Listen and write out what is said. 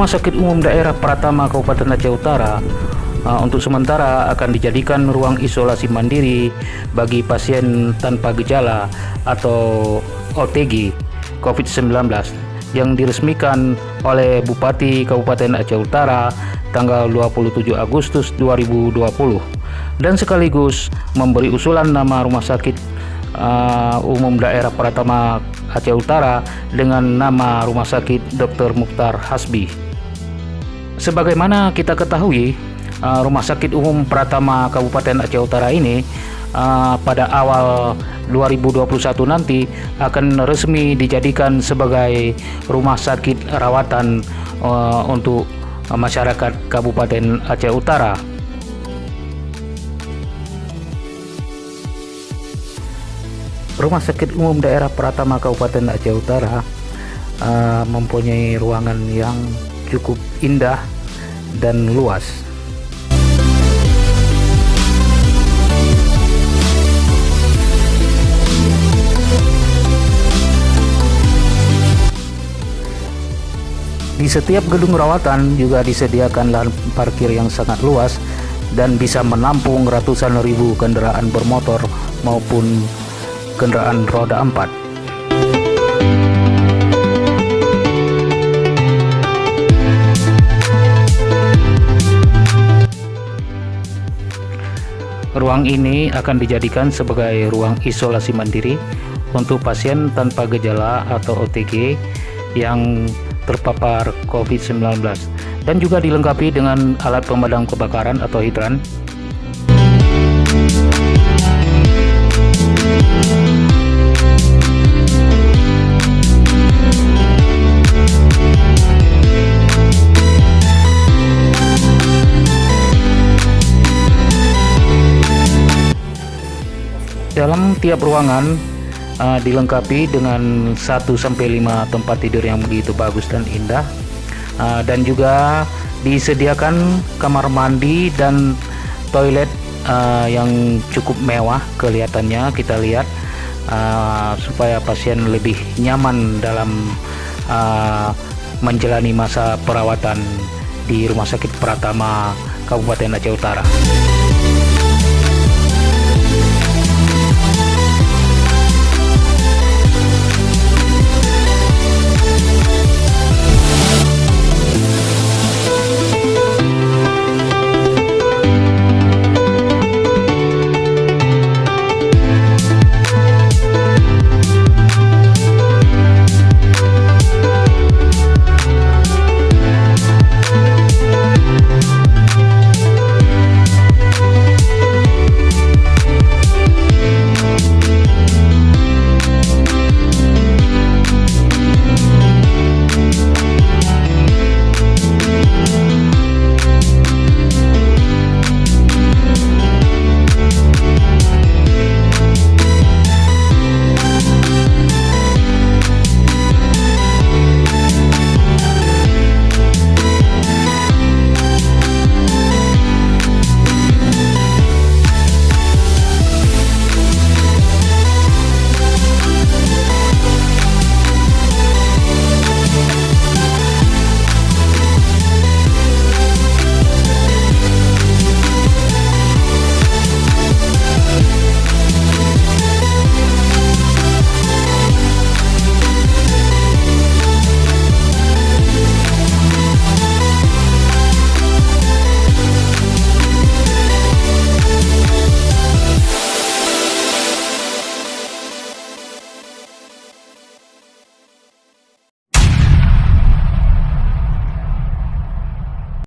Rumah Sakit Umum Daerah Pratama Kabupaten Aceh Utara untuk sementara akan dijadikan ruang isolasi mandiri bagi pasien tanpa gejala atau OTG COVID-19 yang diresmikan oleh Bupati Kabupaten Aceh Utara tanggal 27 Agustus 2020 dan sekaligus memberi usulan nama Rumah Sakit Umum Daerah Pratama Aceh Utara dengan nama Rumah Sakit Dr. Mukhtar Hasbi. Sebagaimana kita ketahui, Rumah Sakit Umum Pratama Kabupaten Aceh Utara ini pada awal 2021 nanti akan resmi dijadikan sebagai rumah sakit rawatan untuk masyarakat Kabupaten Aceh Utara. Rumah Sakit Umum Daerah Pratama Kabupaten Aceh Utara mempunyai ruangan yang cukup indah dan luas. Di setiap gedung rawatan juga disediakan lahan parkir yang sangat luas dan bisa menampung ratusan ribu kendaraan bermotor maupun kendaraan roda 4. Ruang ini akan dijadikan sebagai ruang isolasi mandiri untuk pasien tanpa gejala atau OTG yang terpapar COVID-19 dan juga dilengkapi dengan alat pemadam kebakaran atau hidran. Dalam tiap ruangan dilengkapi dengan 1-5 tempat tidur yang begitu bagus dan indah, dan juga disediakan kamar mandi dan toilet yang cukup mewah kelihatannya, kita lihat, supaya pasien lebih nyaman dalam menjalani masa perawatan di Rumah Sakit Pratama Kabupaten Aceh Utara.